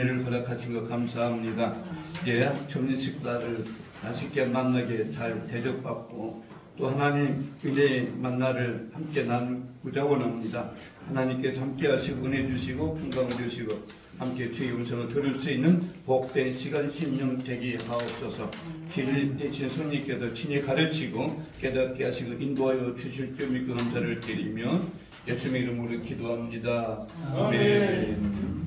를 허락하신 것 감사합니다. 예, 점심 식사를 맛있게 만나게 잘 대접받고 또 하나님 은혜의 만나를 함께 나누고자 원합니다. 하나님께서 함께 하시고 은혜 주시고 평강 주시고 함께 주의 음성을 들을 수 있는 복된 시간 심령 되게 하옵소서. 주님 대신 성령께서 친히 가르치고 깨닫게 하시고 인도하여 주실 줄 믿고 감사를 드리며 예수님의 이름으로 기도합니다. 아멘.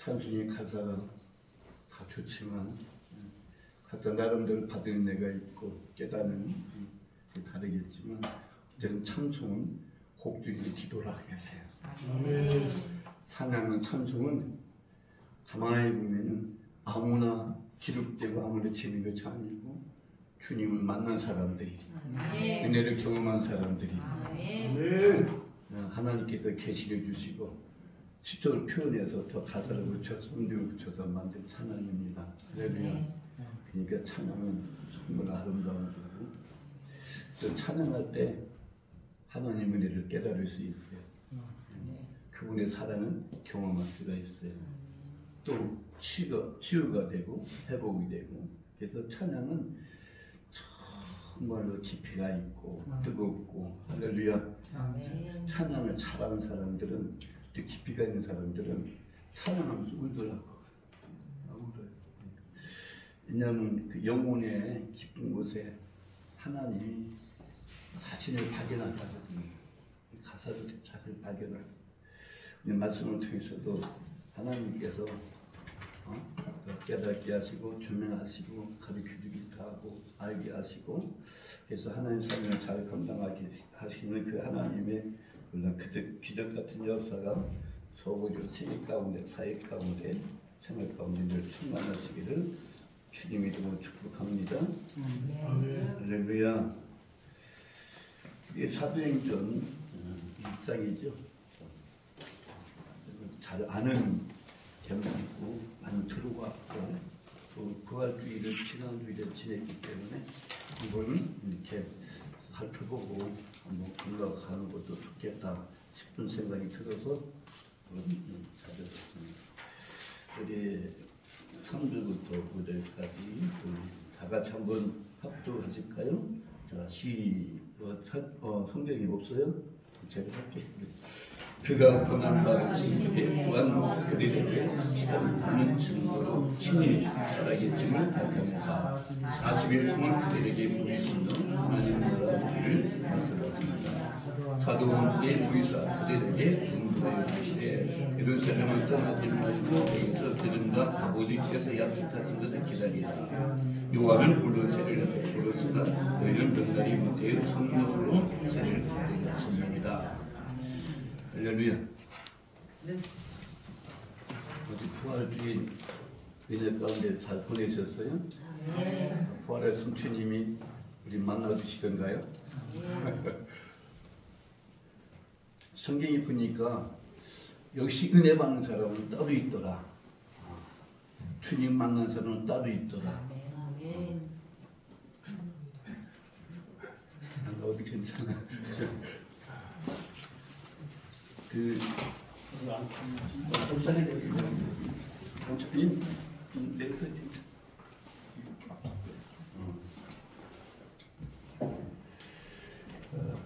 찬송의 가사가 다 좋지만 각자 나름대로 받은 내가 있고 깨닫는 다르겠지만 저는 찬송은 곡 중에 기도라 하세요. 찬양은 찬송은 가만히 보면은 아무나 기록되고 아무나 지는 것이 아니고 주님을 만난 사람들이 은혜를 경험한 사람들이 하나님께서 계시게 주시고 직접을 표현해서 더 가사를 붙여서 음정을 붙여서 만든 찬양입니다. 할렐루야. 그러니까 찬양은 정말 아름다운 거고 또 찬양할 때 하나님의 은혜를 깨달을 수 있어요. 그분의 사랑을 경험할 수가 있어요. 또 치유가 되고 회복이 되고 그래서 찬양은 정말로 깊이가 있고 뜨겁고 할렐루야. 찬양을 잘하는 사람들은 또 깊이가 있는 사람들은 찬양하면서 울더라고. 왜냐하면 그 영혼의 깊은 곳에 하나님이 자신을 발견하거든요. 가사도 자신을 발견하고 말씀을 통해서도 하나님께서 깨닫게 하시고 조명하시고 가르쳐주기도 하고 알게 하시고 그래서 하나님 사명을 잘 감당하게 하시는 그 하나님의 기적 같은 역사가 소고교 생애 가운데 사회 가운데 생활 가운데 늘 충만하시기를 주님 이름으로 축복합니다. 할렐루야. 이게 사도행전 1장이죠. 잘 아는 제목이고 많이 들어왔고 또 부활주의를 지난주일에 지냈기 때문에 이거는 이렇게 살펴보고 한번 올라가는 것도 좋겠다 싶은 생각이 들어서 찾았습니다. 우리 3절부터 9절까지 다 같이 한번 합독하실까요? 자, 성경이 없어요? 제가 할게요. 그가 고난받으신 적에 또한 그들에게 시간을 많은 증거로 친히 살아계심을 밝혀내사 40일 동안 그들에게 보이시는 하나님 나라의 길을 말씀하십니다. 사도와 함께 보이사 그들에게 분부하여 주시되 예루살렘을 떠나지 마시고 여기서 들은가 아버지께서 약속하신 것을 기다리라. 요한은 물론 세례를 받았으나 너희는 명단이 못되어 성령으로 세례를 받게 하십니다. 할렐루야. 네. 어디 부활주의 은혜 가운데 잘 보내셨어요? 네. 부활의 성추님이 우리 만나주시던가요? 네. 성경이 보니까 역시 은혜 받는 사람은 따로 있더라. 주님 만난 사람은 따로 있더라. 네. 어디 괜찮아?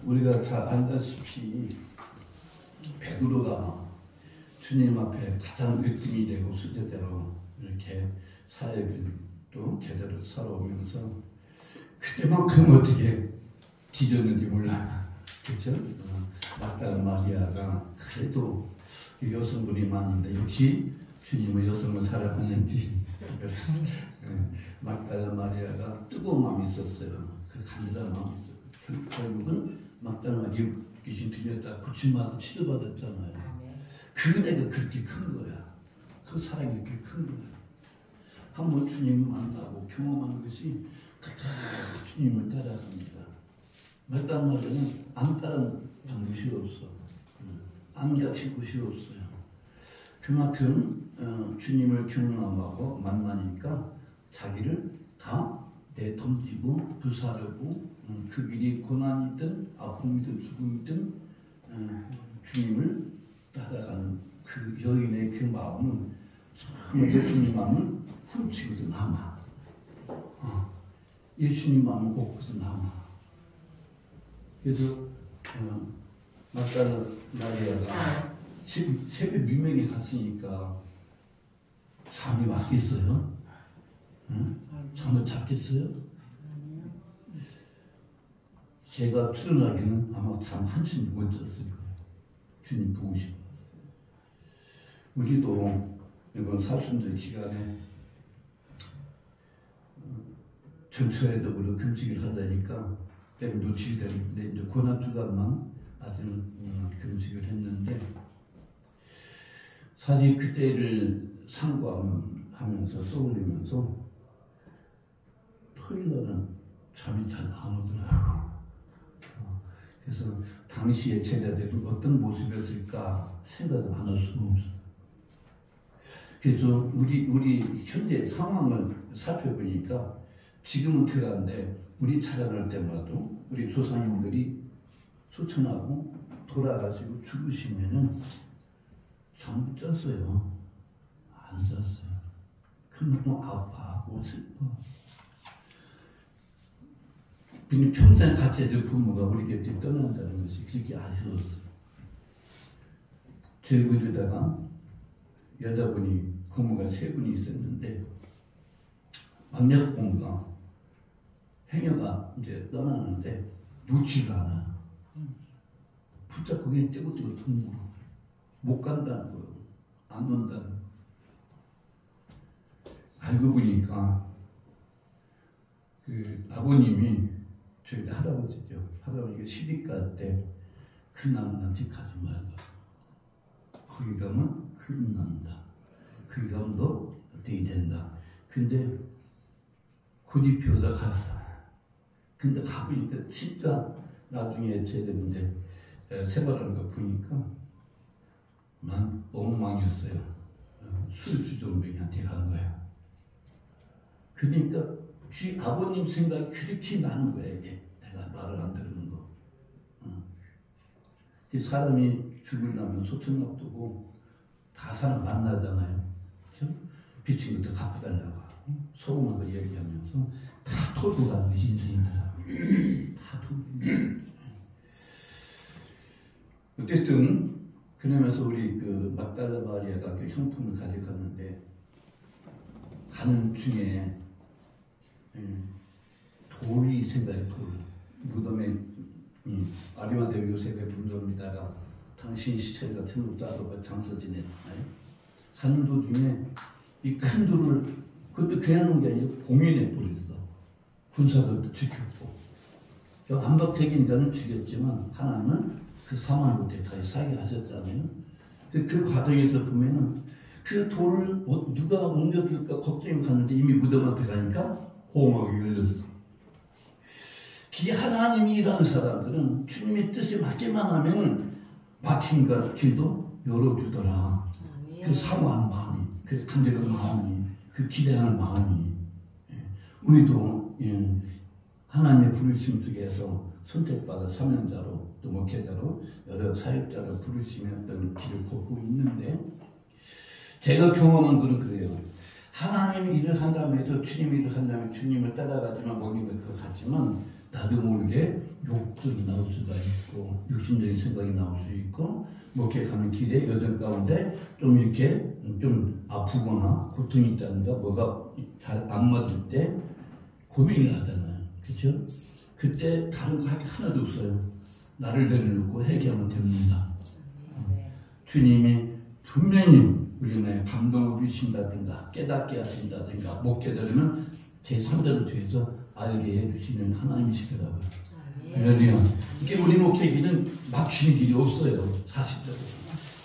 우리가 잘 알다시피 베드로가 주님 앞에 가장 으뜸이 되고 수제대로 이렇게 사역을 또 제대로 살아오면서 그때만큼 어떻게 뒤졌는지 몰라. 그렇죠? 막달라 마리아가 그래도 여성분이 많은데 역시 주님은 여성을 사랑하는지 막달라 마리아가 뜨거운 마음이 있었어요. 그 간절한 마음이 있어요. 결국은 막달라 마리아 귀신 들렸다 고침받고 치료받았잖아요. 그 은혜가 그렇게 큰 거야. 그 사랑이 그렇게 큰 거야. 한번 주님을 만나고 경험하는 것이 주님을 따라갑니다. 막달라 마리아는 안 따라간 곳이 없어. 안 갇힌 곳이 없어요. 그만큼 주님을 경험하고 만나니까 자기를 다 내던지고 부사르고 그 길이 고난이든 아픔이든 죽음이든 주님을 따라가는 그 여인의 그 마음은 정말 예수님 마음은 훔치고도 남아. 예수님 마음은 곱고도 남아. 그래서 막달라 마리아가 새벽 민명에 갔으니까 잠이 왔겠어요? 잠을 잤겠어요? 제가 출근하기는 아마 잠 한숨 못 잤을 거예요. 주님 보고 싶어서. 우리도 이번 사순절 기간에 전처에도 금식을 하다니까 때를 놓치게 되는데 이제 고난 주간만 아직은 금식을 했는데 사실 그때를 상고하면서 떠올리면서 토요일날은 잠이 잘 안 오더라고. 그래서 당시의 제자들은 어떤 모습이었을까 생각을 안 할 수가 없어. 그래서 우리 현재 상황을 살펴보니까 지금은 덜한데 우리 찬양할 때마다 우리 조상님들이 소천하고 돌아가시고 죽으시면은 잠 못 잤어요. 안 잤어요. 그만큼 아파하고 슬퍼. 근데 평생 같이 해줄 부모가 우리 곁에 떠난다는 것이 그렇게 아쉬웠어요. 저희 집에다가 여자분이 고모가 3분이 있었는데 막력공과 행여가 이제 떠나는데 놓지를 않아. 붙잡고 그냥 떼고떼고 둥물어. 못 간다는 거예요. 안 온다는 거예요. 알고 보니까 그 아버님이 저희 할아버지죠. 할아버지가 시집갈 때 큰일 나는 집 가지 말고 거기 가면 큰일 난다. 거기 가면 너 어떻게 된다. 근데 고집피우다 갔어. 근데 가보니까 진짜 나중에 제대로인데 생활하는 거 보니까 난 엉망이었어요. 술 주정뱅이한테 간 거야. 그러니까 그 아버님 생각이 그렇게 많은 거야 이게. 내가 말을 안 들은 거. 그 사람이 죽으려면 소청 놔두고 다 사람 만나잖아요. 그렇죠? 빚진 것도 갚아달라고 하고 소금한 거 얘기하면서 다 털고 가는 것이 인생이더라고. 다 털고. 어쨌든 그러면서 우리 그 막달라 마리아가 그 형품을 가져갔는데 가는 중에 돌이 생각이 돌 무덤에 아리마대 요셉의 분dom에다가 당신 시체 같은 거 따로 장서 지냈 가는 도중에 이 큰 돌을 그것도 그냥 놓은 게 아니고 봉인해 버렸어. 군사들도 지켰고 안박택인자는 죽였지만 하나는 그 사망 못해 다시 살게 하셨잖아요. 그 과정에서 보면은 그 돌을 누가 옮겨줄까 걱정이 갔는데 이미 무덤 앞에 가니까 호막이 열렸어. 기 하나님이라는 사람들은 주님의 뜻에 맞게만 하면 막힌 길도 열어주더라. 그 사모하는 마음이, 그 간절한 마음이, 그 기대하는 마음이. 우리도 하나님의 부르심 속에서 선택받아 사명자로 또 목회자로 여러 사역자로 부르심의 어떤 길을 걷고 있는데 제가 경험한 것은 그래요. 하나님 일을 한다면 해도 주님 일을 한다면 주님을 따라가지만 먹이면 그거 같지만 나도 모르게 욕정이 나올 수가 있고 육신적인 생각이 나올 수 있고 목회하는 길에 여정 가운데 좀 이렇게 좀 아프거나 고통이 있다든가 뭐가 잘 안 맞을 때 고민을 하잖아요. 그렇죠? 그때 다른 거 할 게 하나도 없어요. 나를 내려놓고 회개하면 됩니다. 주님이 분명히 우리는 감동을 주신다든가 깨닫게 하신다든가 못 깨달으면 제3자로 돼서 알게 해주시는 하나님이시더라고요. 할렐루야. 이게 우리 목회 길은 막히는 길이 없어요. 사실적으로.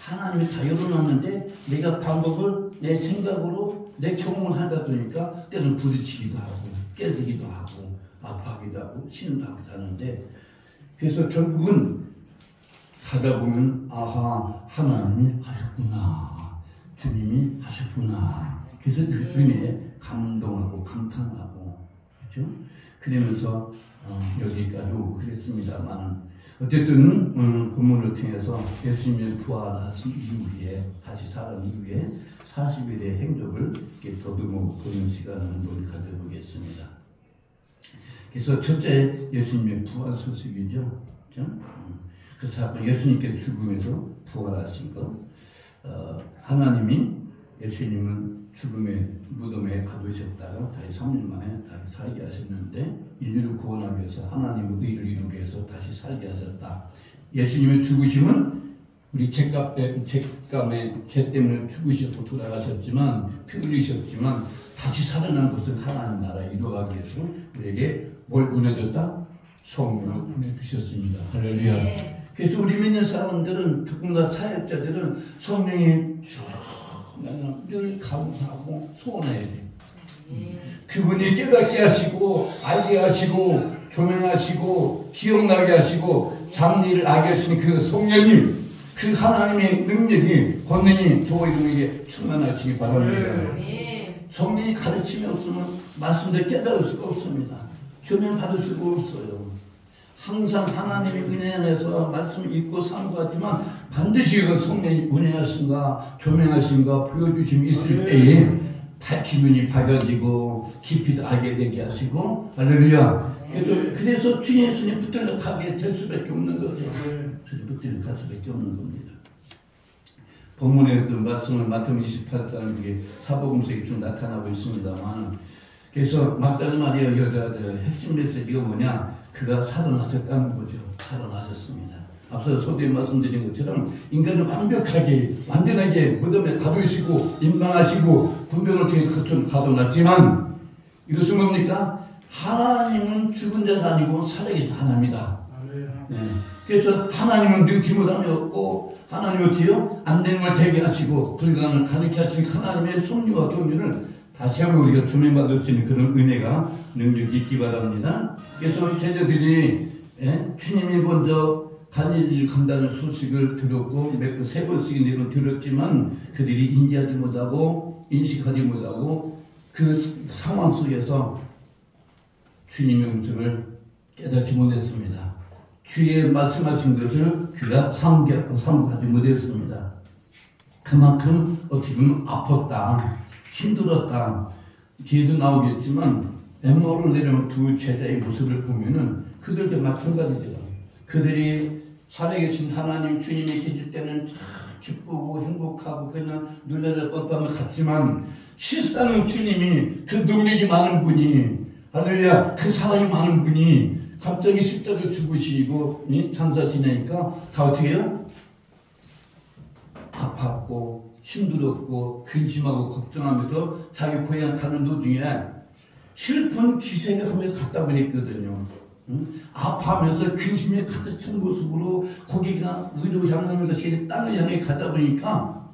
하나님이 다 열어놨는데 내가 방법을 내 생각으로 내 경험을 하다 보니까 때는 부딪히기도 하고 깨지기도 하고 아파하기도 하고 신음도 하고 하는데 그래서 결국은 가다 보면 아하 하나님이 하셨구나 주님이 하셨구나 그래서 그 은혜에 감동하고 감탄하고 그렇죠? 그러면서 여기까지 오고 그랬습니다만 어쨌든 본문을 통해서 예수님이 부활하신 이후에 다시 살아난 이후에 40일의 행적을 이렇게 더듬어 보는 시간을 우리 가져보겠습니다. 그래서 첫째 예수님의 부활 소식이죠. 그렇죠? 그 사건 예수님께 죽음에서 부활하신 것 하나님이 예수님은 죽음의 무덤에 가두셨다가 다시 3일 만에 다시 살게 하셨는데 인류를 구원하기 위해서 하나님의 의를 이루기 위해서 다시 살게 하셨다. 예수님의 죽으심은 우리 죄감의 죄 때문에 죽으셨고 돌아가셨지만 피 흘리셨지만 다시 살아난 것은 하나님 나라에 이루어가기 위해서 우리에게 뭘 보내줬다? 성령을 보내주셨습니다. 할렐루야. 네. 그래서 우리 믿는 사람들은 특히나 사역자들은 성령이 늘 감사하고 소원해야 돼. 그분이 깨닫게 하시고 알게 하시고 조명하시고 기억나게 하시고 장리를 알게 하시는 그 성령님 그 하나님의 능력이 권능이 저희들에게 충만하시기 바랍니다. 성령이 가르침이 없으면 말씀을 깨달을 수가 없습니다. 조명 받을 수가 없어요. 항상 하나님의 은혜 안에서 말씀을 읽고 상고하지만 반드시 그 성령이 은혜하신가 조명하신가 보여주심이 있을 때에 기분이 밝아지고 깊이 알게 되게 하시고 할렐루야. 그래서 주 예수님 붙들려 가게 될 수밖에 없는 거죠. 붙들려 갈 수밖에 없는 겁니다. 본문의 그 말씀을 마태복음 28장 사복음서에 좀 나타나고 있습니다만 그래서 막달라 마리아 여자의 핵심 메시지가 뭐냐? 그가 살아나셨다는 거죠. 살아나셨습니다. 앞서 소개에 말씀드린 것처럼 인간은 완전하게 무덤에 가두시고 임망하시고 군병을 통해 가둬놨지만 이것은 뭡니까? 하나님은 죽은 자가 아니고 살아계신 하나님이다. 네. 그래서 하나님은 능치 못함이 없고 하나님은 어때요? 안 되는 걸 되게 하시고 불가능을 가능케 하시는 하나님의 섭리와 경륜을 다시 한번 우리가 조명받을 수 있는 그런 은혜가 능력이 있기 바랍니다. 그래서 제자들이 주님이 먼저 갈릴리를 간다는 소식을 들었고 세 번씩 들었지만 그들이 인지하지 못하고 인식하지 못하고 그 상황 속에서 주님의 음성을 깨닫지 못했습니다. 주의 말씀하신 것을 그가 상고하지 못했습니다. 그만큼 어떻게 보면 아팠다, 힘들었다, 뒤에도 나오겠지만 엠마오로 내려온 두 제자의 모습을 보면은 그들도 마찬가지죠. 그들이 살아계신 하나님 주님이 계실 때는 기쁘고 행복하고 그냥 눈에다 뻔뻔히 갔지만 실상은 주님이 그 능력이 많은 분이 할렐루야 그 사랑이 많은 분이 갑자기 십자가를 죽으시고 장사 지내니까 다 어떻게 해요? 아팠고 힘들었고 근심하고 걱정하면서 자기 고향 가는 도중에 슬픈 기색에 하면서 갔다 보냈거든요. 아파하면서 근심에 가득 찬 모습으로 고개가 위로 향하는 것이 땅을 향해 가다 보니까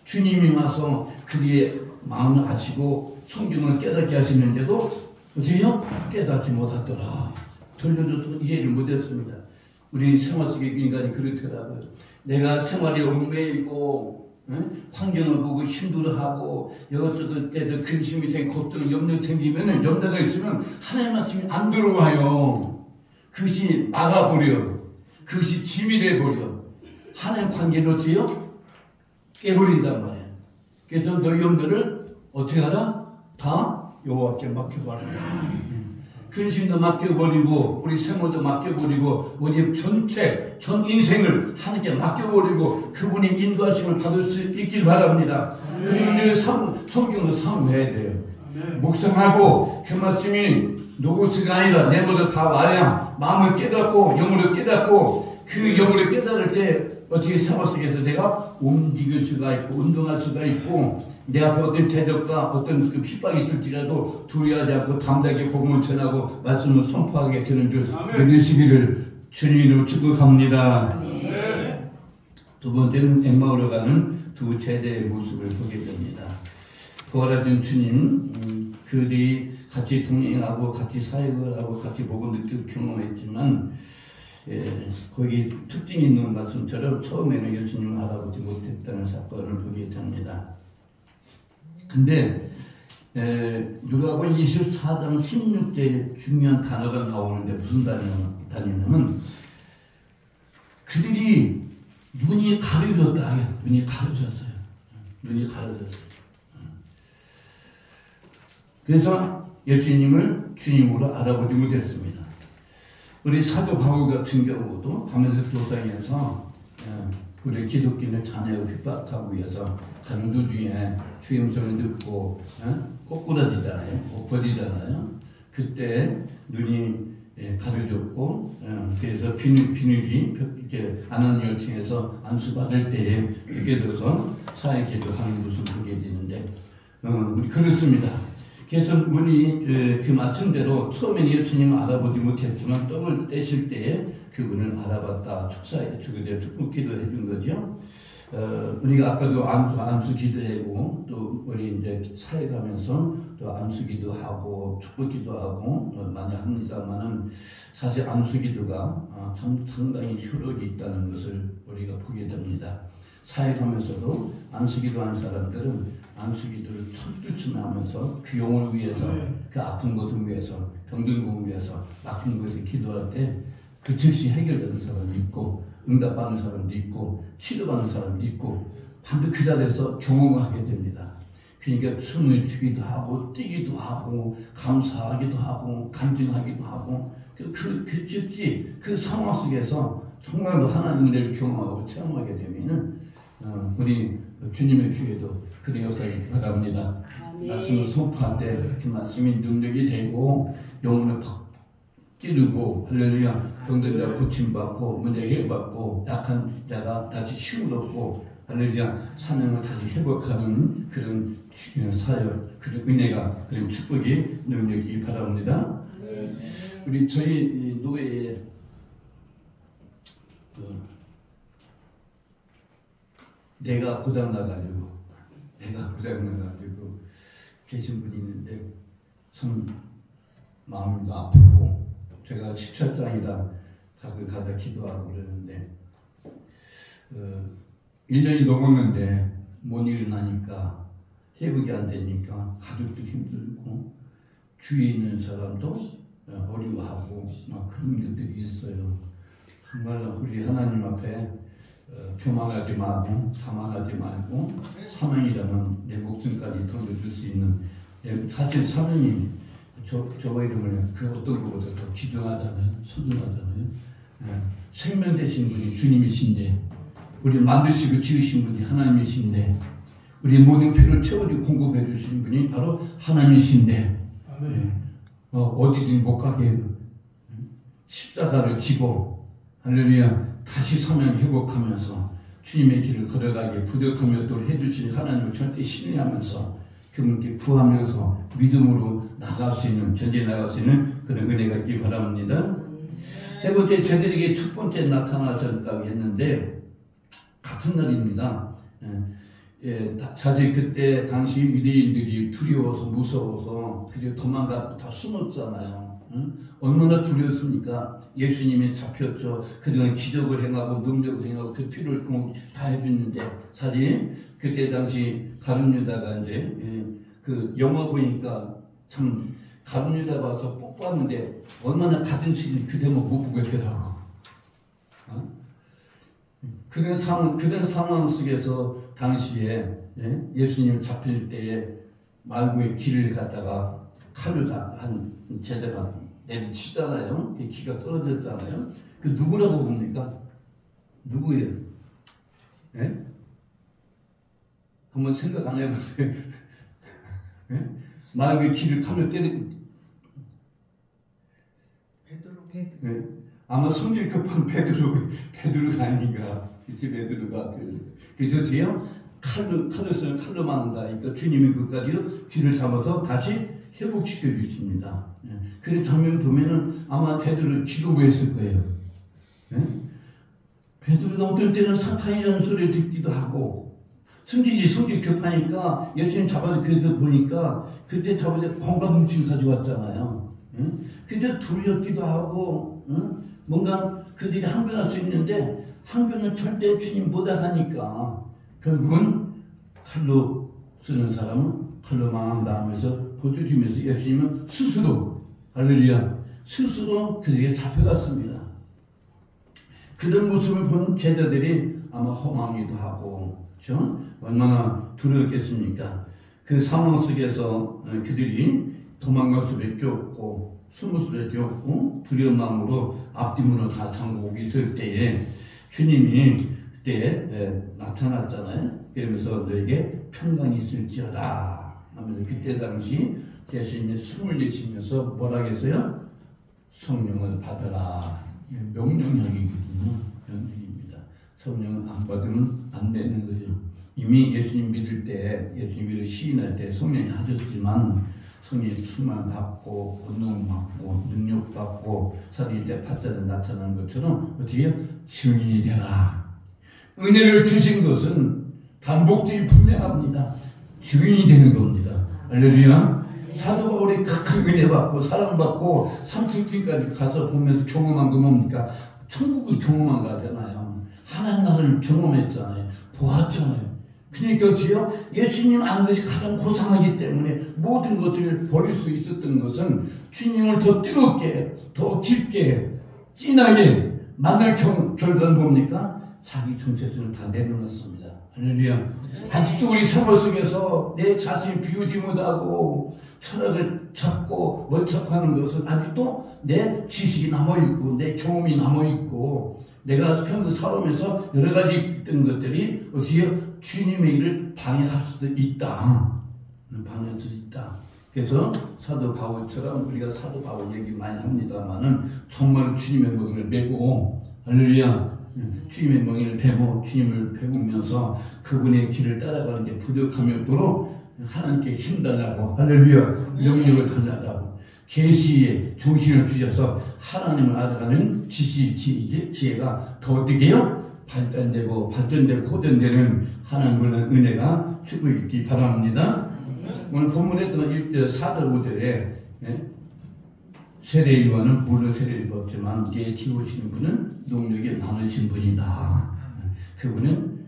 주님이 와서 그의 마음을 아시고 성경을 깨닫게 하시는데도 어째요? 깨닫지 못하더라. 돌려줘도 이해를 못했습니다. 우리 생활 속의 인간이 그렇더라고요. 내가 생활에 얽매이고 환경을 보고 힘들어하고 이것저것 때도 근심이 생기고 걱정, 염려 생기면 염려가 있으면 하나님 말씀이 안 들어와요. 그것이 막아버려. 그것이 짐이 돼버려. 하나님 관계를 어때요? 깨버린단 말이에요. 그래서 너희 염려를 어떻게 하라? 다 여호와께 맡겨버려라. 근심도 맡겨버리고 우리 생활도 맡겨버리고 우리 전체 전 인생을 하나님께 맡겨버리고 그분의 인도하심을 받을 수 있길 바랍니다. 그리고 우리 성경을 사모해야 돼요. 묵상하고 그 말씀이 노고스가 아니라 내모두 다 와야 마음을 깨닫고 영으로 깨닫고 그 영으로 깨달을 때 어떻게 생활 속에서 내가 움직일 수가 있고 운동할 수가 있고 내 앞에 어떤 대적과 어떤 그 핍박이 있을지라도 두려워하지 않고 담대하게 복음을 전하고 말씀을 선포하게 되는 줄 믿으시기를 주님으로 축복합니다. 두 번째는 엠마오로 가는 두 제자의 모습을 보게 됩니다. 부활하신 주님 그들이 같이 동행하고 같이 사역을 하고 같이 보고 느끼고 경험했지만 거기 특징이 있는 말씀처럼 처음에는 예수님을 알아보지 못했다는 사건을 보게 됩니다. 근데 누가복음 24장 16절에 중요한 단어가 나오는데 무슨 단어냐면 그들이 눈이 가려졌다. 눈이 가려졌어요. 눈이 가려졌어요. 그래서 예수님을 주님으로 알아보지 못했습니다. 우리 사도 바울 같은 경우도 다메섹 도상에서 우리 기독교인을 자녀하고 핍박하고 위해서 가는 도중에 주의 음성을 듣고 꼬꾸라지잖아요. 엎어지잖아요. 그때 눈이 가려졌고 그래서 비늘이 이제 아나니아를 통해서 안수받을 때에 깨달아서 사회기도 하는 것을 보게 되는데 우리 그렇습니다. 그래서 우리 그 말씀대로 처음에는 예수님을 알아보지 못했지만 떡을 떼실 때에 그분을 알아봤다. 축복 기도해 준 거죠. 우리가 아까도 안수 기도하고 또 우리 이제 사역하면서 또 안수 기도하고 축복 기도하고 많이 합니다만은 사실 안수 기도가 참 상당히 효력이 있다는 것을 우리가 보게 됩니다. 사역하면서도 안수 기도하는 사람들은 안수 기도를 철두철미 하면서 그 영혼을 위해서 그 아픈 것을 위해서 병든 것을 위해서 아픈 것을 기도할 때 그 즉시 해결되는 사람이 있고 응답받는 사람도 있고 치료받는 사람도 있고 반드시 그 자리에서 경험을 하게 됩니다. 그러니까 춤을 추기도 하고 뛰기도 하고 감사하기도 하고 간증하기도 하고 즉시 그 상황 속에서 정말로 하나님 은혜를 경험하고 체험하게 되면은 우리 주님의 교회도 그런 역사를 바랍니다. 말씀을 선포할 때 그 말씀이 능력이 되고 영혼을 팍 찌르고 할렐루야 병든 자 고침받고 문제 해결받고 약한 자가 다시 힘을 얻고 할렐루야 사명을 다시 회복하는 그런 사역 그런 은혜가 그런 축복이 능력이 바랍니다. 우리 저희 노예에 내가 고장나가지고 계신 분이 있는데 참 마음도 아프고 제가 17장이라 가다 기도하고 그러는데 1년이 넘었는데 못 일어나니까 회복이 안 되니까 가족도 힘들고 주위에 있는 사람도 어려워하고 막 그런 것들이 있어요. 정말 우리 하나님 앞에 교만하지 말고 자만하지 말고 사명이라면 내 목숨까지 던져줄 수 있는 사실 사명이 저와 이름을 그 어떤 것보다 더 귀중하잖아요. 소중하잖아요. 생명 되신 분이 주님이신데 우리 만드시고 지으신 분이 하나님이신데 우리 모든 필요를 채워주고 공급해 주시는 분이 바로 하나님이신데 어디든 못 가게 십자가를 지고 할렐루야 다시 사명 회복하면서 주님의 길을 걸어가게 부족하며 또 해주신 하나님을 절대 신뢰하면서 그분께 구하면서 믿음으로 나갈 수 있는 견디 나갈 수 있는 그런 은혜가 있기 바랍니다. 세 번째 저들에게 첫 번째 나타나셨다고 했는데 같은 날입니다. 사실 그때 당시 유대인들이 두려워서 무서워서 그저 도망가 다 숨었잖아요. 얼마나 두려웠습니까? 예수님이 잡혔죠. 그동안 기적을 행하고 능력을 행하고 그 필요를 다 해줬는데 사실 그때 당시 가룟 유다가 이제 그 영화 보니까 참 가룟 유다 봐서 뽑았는데 얼마나 가진 시기 그 대목 못 보겠더라고. 그런 상황 속에서 당시에 예수님 잡힐 때에 말고의 길을 갖다가 칼로 한 제자가 내리치잖아요. 기가 떨어졌잖아요. 그 누구라고 봅니까? 누구예요? 예? 한번 생각 안 해보세요. 예? 말고의 길을 칼로 때리고 베드로. 예? 아마 성질 급한 베드로가 아닌가. 그치, 베드로가. 그저 뒤에요? 칼로만 한다니까 주님이 그까지도 뒤를 잡아서 다시 회복시켜 주십니다. 그런 장면 보면은 아마 베드로를 기도했을 거예요. 베드로가 어떤 때는 사탄이라는 소리를 듣기도 하고 성질 급하니까 예수님 잡아서 그거 보니까 그때 잡아서 건강뭉침 가져왔잖아요. 근데 두렵기도 하고 뭔가 그들이 항변할 수 있는데 항변은 절대 주님 못하니까 결국은 칼로 쓰는 사람은 칼로 망한다 하면서 고쳐주면서 예수님은 스스로 할렐루야 스스로 그들에게 잡혀갔습니다. 그런 모습을 본 제자들이 아마 허망이기도 하고 그렇죠? 얼마나 두려웠겠습니까? 그 상황 속에서 그들이 도망갈 수밖에 없고 숨을 수밖에 없고 두려운 마음으로 앞뒤문을 다 잠그고 있을 때에 주님이 그때 나타났잖아요. 그러면서 너에게 평강이 있을지어다 하면서 그때 당시 예수님이 숨을 내쉬면서 뭐라 했어요? 성령을 받아라. 명령형이거든요. 명령입니다. 성령을 안 받으면 안 되는 거죠. 이미 예수님 믿을 때 예수님을 시인할 때 성령이 하셨지만 성령의 충만 받고 권능 받고 능력 받고 살릴 때 파자는 나타나는 것처럼 어떻게 증인이 되라. 은혜를 주신 것은 반복되기 분명합니다. 증인이 되는 겁니다. 할렐루야. 사도 바울이 큰 은혜 받고 사랑받고 삼층길까지 가서 보면서 경험한 거 뭡니까? 천국을 경험한 거잖아요. 하나님 나라를 경험했잖아요. 보았잖아요. 그러니까 어째요? 예수님 아는 것이 가장 고상하기 때문에 모든 것을 버릴 수 있었던 것은 주님을 더 뜨겁게, 더 깊게, 진하게 만날 결과는 뭡니까? 자기 정체성을 다 내려놨습니다. 할렐루야. 아직도 우리 생활 속에서 내 자신을 비우지 못하고 철학을 찾고 멀척하는 것은 아직도 내 지식이 남아있고 내 경험이 남아있고 내가 평소 살아오면서 여러 가지 있던 것들이 어떻게 주님의 일을 방해할 수도 있다. 받을 수 있다. 그래서 사도 바울처럼 우리가 사도 바울 얘기 많이 합니다만은 정말 주님의 멍에를 메고 할렐루야 주님의 멍에를 베고 주님을 배우면서 그분의 길을 따라가는데 부족함이 없도록 하나님께 힘달라고 할렐루야 영역을 달라고 계시에 정신을 주셔서 하나님을 알아가는 지혜가 더 어떻게 해요? 발전되고 호전되는 하나님을 은혜가 주고 있기 바랍니다. 오늘 본문에 또 1절 4절 5절에 세례 요한은 물로 세례를 받지만 이제 지우시는 분은 능력이 많으신 분이다. 그분은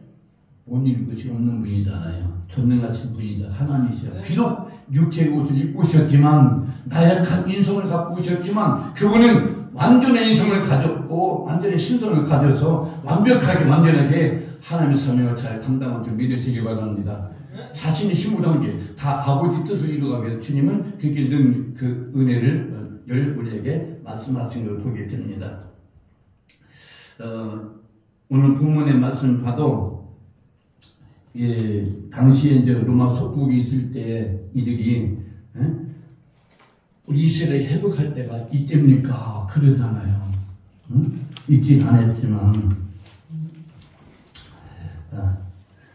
못 이룰 것이 없는 분이잖아요. 전능하신 분이다. 하나님이시라. 비록 육체의 옷을 입고 오셨지만 나약한 인성을 갖고 오셨지만 그분은 완전한 인성을 가졌고 완전히 신성을 가져서 완벽하게 완전하게 하나님의 사명을 잘 감당할 줄 믿으시기 바랍니다. 자신의 힘으로 한 게 다 아버지 뜻을 이루어가기 위해서 주님은 그렇게 는 그 은혜를 우리에게 말씀하신 걸 보게 됩니다. 오늘 본문의 말씀 봐도 당시에 이제 로마 속국이 있을 때 이들이 우리 이스라엘 회복할 때가 이때입니까? 그러잖아요. 있진 않았지만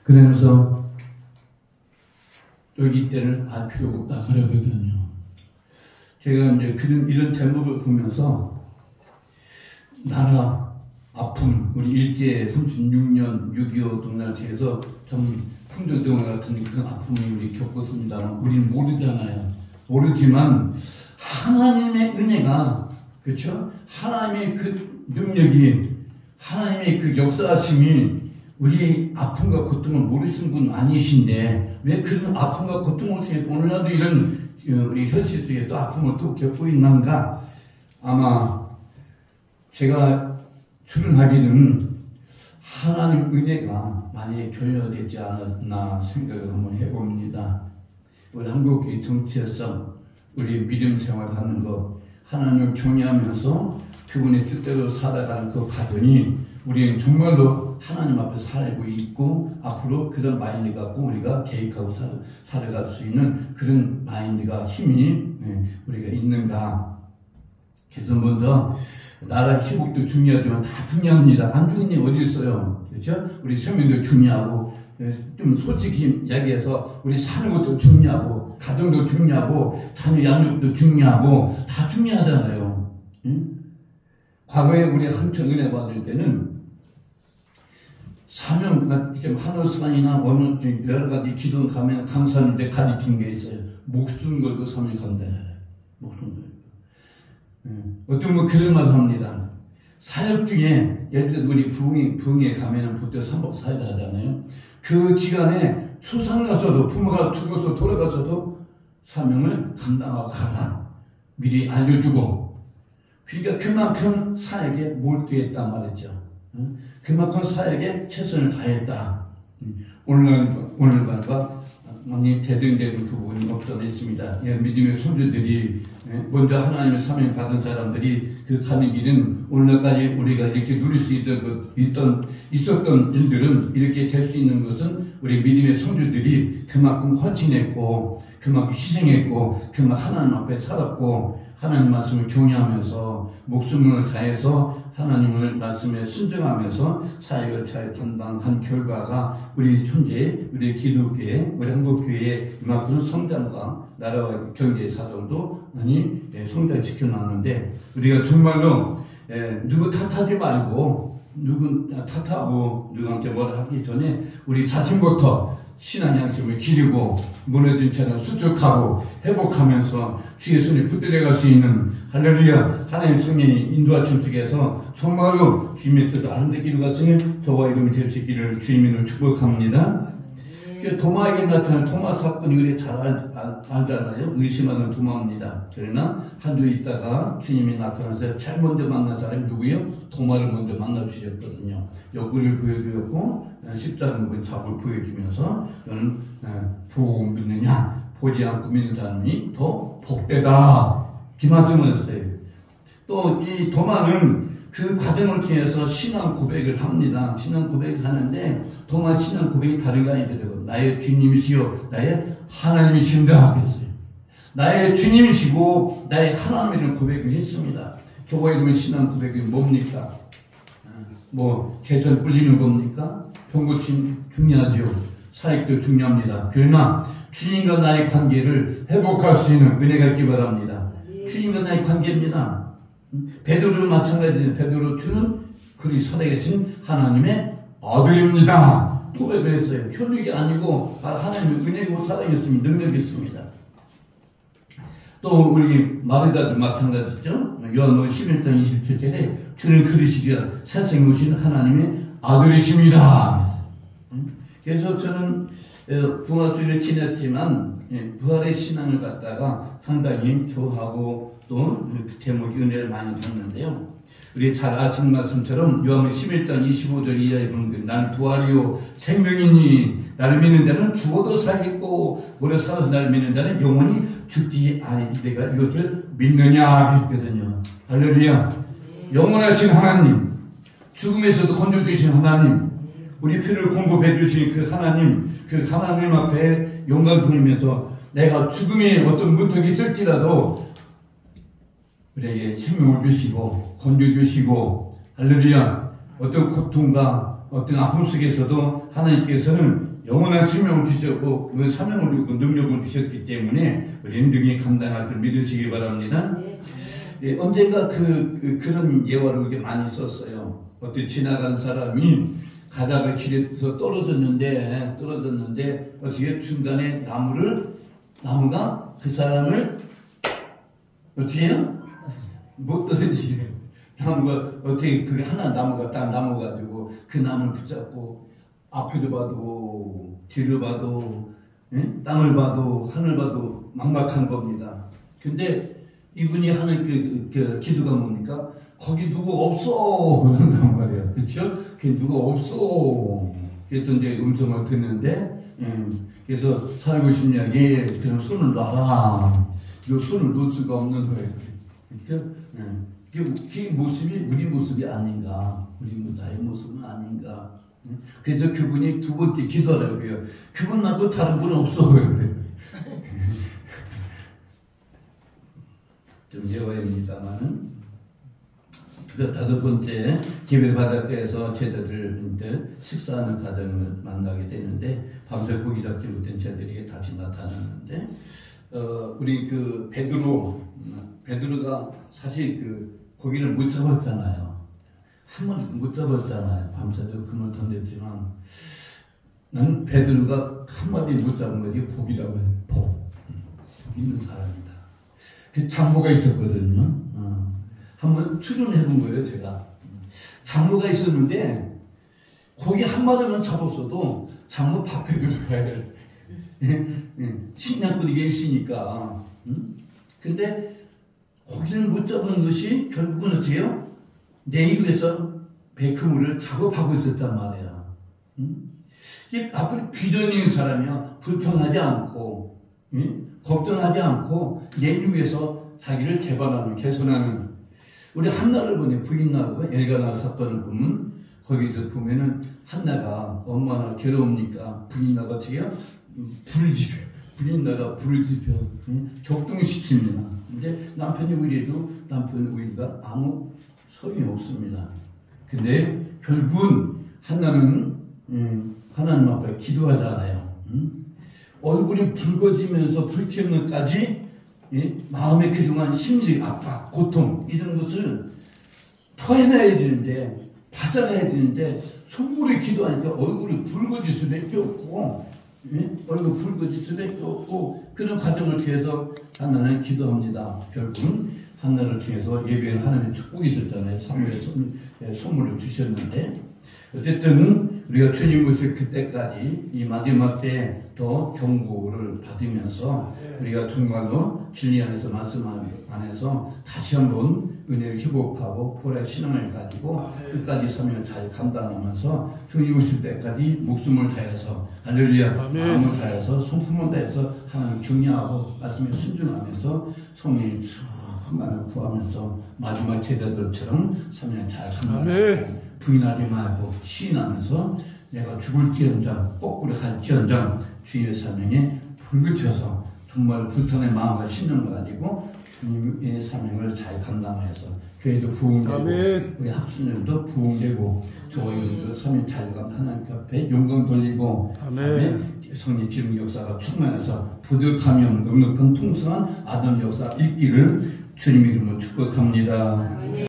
그러면서 여기 때는 알 필요가 없다 그러거든요. 제가 이제 이런 제목을 보면서 나라 아픔, 우리 일제 36년 6.25 동날치에서 참 풍조병 같은 그런 아픔을 우리 겪었습니다만 우리는 모르잖아요. 모르지만 하나님의 은혜가 그렇죠? 하나님의 그 능력이 하나님의 그 역사하심이 우리 아픔과 고통을 모르시는 분 아니신데 왜 그런 아픔과 고통을 오늘날도 이런 우리 현실 속에 또 아픔을 또 겪고 있는가? 아마 제가 추론하기는 하나님 은혜가 많이 결여되지 않았나 생각을 한번 해봅니다. 우리 한국의 정체성, 우리 믿음 생활하는 것, 하나님을 경외하면서 그분의 뜻대로 살아가는 그 과정이 우리는 정말로 하나님 앞에 살고 있고 앞으로 그런 마인드 갖고 우리가 계획하고 살아갈 수 있는 그런 마인드가 힘이 우리가 있는가. 그래서 먼저 나라 회복도 중요하지만 다 중요합니다. 안 중요한 게 어디 있어요? 그렇죠? 우리 생명도 중요하고 좀 솔직히 이야기해서 우리 사는 것도 중요하고 가정도 중요하고 자녀 양육도 중요하고 다 중요하잖아요. 과거에 우리 한참 은혜 받을 때는 사명, 하늘산이나 어느 여러 가지 기도 가면 강사님들 가르친 게 있어요. 목숨 걸고 사명 감당해라. 목숨 걸고. 어떤 분 그런 말을 합니다. 사역 중에 예를 들어 우리 부흥에 가면은 보통 3박 4일 하잖아요. 그 기간에 수상났어도 부모가 죽어서 돌아가서도 사명을 감당하고 가라. 미리 알려주고. 그러니까 그만큼 사역에 몰두했단 말이죠. 그만큼 사역에 최선을 다했다. 오늘날과 많이 대등되는 부분이 없잖아 있습니다. 믿음의 손주들이 먼저 하나님의 사명 받은 사람들이 그 가는 길은 오늘날까지 우리가 이렇게 누릴 수 있었던 일들은 이렇게 될 수 있는 것은 우리 믿음의 손주들이 그만큼 헌신했고 그만큼 희생했고 그만큼 하나님 앞에 살았고 하나님 말씀을 경외하면서 목숨을 다해서 하나님을 말씀에 순종하면서 사역을 잘 감당한 결과가 우리 현재 우리 기독교회 우리 한국교회의 이만큼 성장과 나라와 경제 사정도 많이 성장시켜 놨는데 우리가 정말로 누구 탓하지 말고 누구 탓하고 누구한테 뭐라 하기 전에 우리 자신부터 신앙 양심을 기르고 무너진 채를 수축하고 회복하면서 주의 손에 붙들어갈 수 있는 할렐루야 하나님 성령이 인도하심 속에서 정말로 주님의 뜻을 아름답게 이루었으니 저와 이름이 될 수 있기를 주님을 축복합니다. 도마에게 나타난 도마 사건이 그래 잘 알잖아요. 의심하는 도마입니다. 그러나 한 주 있다가 주님이 나타나서 제일 먼저 만난 사람이 누구예요? 도마를 먼저 만나 주셨거든요. 옆구리를 보여주었고 십자가 묵은 잡을 보여주면서 너는 보고 믿느냐? 보지 않고 믿는 사람이 더 복되다. 그 말씀을 했어요. 또 이 도마는 그 과정을 통해서 신앙 고백을 합니다. 신앙 고백을 하는데 동안 신앙 고백이 다른 게 아니더라고요. 나의 주님이시여 나의 하나님이신가 그랬어요. 나의 주님이시고 나의 하나님을 고백을 했습니다. 교회 이름의 신앙 고백이 뭡니까? 뭐 개선 불리는 겁니까? 병고침 중요하죠. 사역도 중요합니다. 그러나 주님과 나의 관계를 회복할 수 있는 은혜가 있기 바랍니다. 주님과 나의 관계입니다. 베드로도 마찬가지입니다. 베드로 주는 그리 살아계신 하나님의 아들입니다. 고백을 했어요. 혈육이 아니고 바로 하나님의 은혜고 살아계심이 능력이 있습니다. 또 우리 마르다도 마찬가지죠. 요한복음 11장 27절에 주는 그리시기가 세상에 오신 하나님의 아들이십니다. 그래서 저는 부활주의를 지냈지만 부활의 신앙을 갖다가 상당히 좋아하고 또 그 대목이 은혜를 많이 받는데요. 우리 잘 아시는 말씀처럼 요한복음 11장 25절 이하에 보면 난 부활이요 생명이니 나를 믿는 자는 죽어도 살겠고 오래 살아서 나를 믿는 자는 영원히 죽지 아니니 내가 이것을 믿느냐 그랬거든요. 할렐루야. 영원하신 하나님, 죽음에서도 건져주신 하나님, 우리 피를 공급해 주신 그 하나님 앞에 영광 돌리면서 내가 죽음에 어떤 문턱이 있을지라도 우리에게 생명을 주시고 건져주시고 할렐루야. 어떤 고통과 어떤 아픔 속에서도 하나님께서는 영원한 생명을 주셨고 그 사명을 주고 능력을 주셨기 때문에 우리는 능히 감당할 줄 믿으시기 바랍니다. 예, 언젠가 그런 예화를 많이 썼어요. 어떤 지나간 사람이 가다가 길에서 떨어졌는데 어떻게 중간에 나무가 그 사람을 어떻게 해요? 못 떨어지게 나무가 어떻게 그게 하나 나무가 딱 남아가지고 그 나무를 붙잡고 앞에도 봐도 뒤를 봐도 땅을 봐도 하늘 봐도 막막한 겁니다. 근데 이분이 하는 그 기도가 뭡니까? 거기 누구 없어 그런단 말이에요. 그렇죠? 그 누가 없어. 그래서 이제 음성을 듣는데 그래서 살고 싶냐게 그냥 손을 놔라. 이 손을 놓을 수가 없는 거예요. 그렇죠? 그 모습이 우리 모습이 아닌가. 나의 모습은 아닌가. 그래서 그분이 두 번째 기도하라고 해요. 그분 말고 다른 분은 없어. 좀 예화입니다만은. 그래서 다섯 번째 기별 바닷가에서 제자들 식사하는 과정을 만나게 되는데 밤새 고기 잡지 못한 제자들에게 다시 나타났는데 우리 그 베드로가 사실 그 고기를 못 잡았잖아요. 한 마리도 못 잡았잖아요. 밤새도록 그물 던졌지만 나는 베드로가 한 마리 못 잡은 거지 복이라고 해서 복 있는 사람이다. 그 장모가 있었거든요. 한번 출연해 본 거예요. 제가 장모가 있었는데 고기 한 마리만 잡았어도 장모 밥해 들어가야 식량 뿌리게 있으니까. 근데 고기를 못 잡은 것이 결국은 어떻게 해요? 내일 위해서 배 그물을 작업하고 있었단 말이야. 이게 앞으로 비전인 사람이야. 불평하지 않고 걱정하지 않고 내일 위해서 자기를 개선하는 우리 한나를 보내 부인나하고 엘가나 사건을 보면 거기서 보면은 한나가 얼마나 괴로우니까 부인나가 어떻게 해요? 불을 지펴. 부인나가 불을 지펴 격동시킵니다. 근데 남편이 의뢰도 남편 의뢰가 아무 소용이 없습니다. 근데 결국은 한나는 하나님 앞에 기도하잖아요. 얼굴이 붉어지면서 불쾌함까지 마음의 그동안 심리적 압박, 고통 이런 것을 터해내야 되는데 받아내야 되는데 손물에 기도하니까 얼굴이 붉어질 수밖에 없고 얼굴 붉어질 수밖에 없고 그런 과정을 통해서 한나는 기도합니다. 결국은 한나를 통해서 예배는 하나님의 축복이 있었잖아요. 사무엘에 선물을 주셨는데 어쨌든 우리가 주님 오실 그때까지 이 마지막 때 더 경고를 받으면서 우리가 정말로 진리 안에서 말씀 안에서 다시 한번 은혜를 회복하고 부활의 신앙을 가지고 끝까지 사명을 잘 감당하면서 주님 오실 때까지 목숨을 다해서 할렐루야 마음을 다해서 성품을 다해서 하나님 경외하고 말씀에 순종하면서 성령의 충만을 구하면서 마지막 제자들처럼 사명을 잘 감당하고 부인하지 말고 시인하면서 내가 죽을지언정 거꾸로 살지언정 주님의 사명에 불그쳐서 정말 불탄의 마음과 신념을 가지고 주님의 사명을 잘 감당해서 교회도 부흥되고 우리 학생들도 부흥되고 저희들도 사명 잘 감당 하나님 앞에 영광 돌리고 성령 기름 역사가 충만해서 부득함이 없는 넉넉한 풍성한 아담 역사 있기를 주님 이름으로 축복합니다.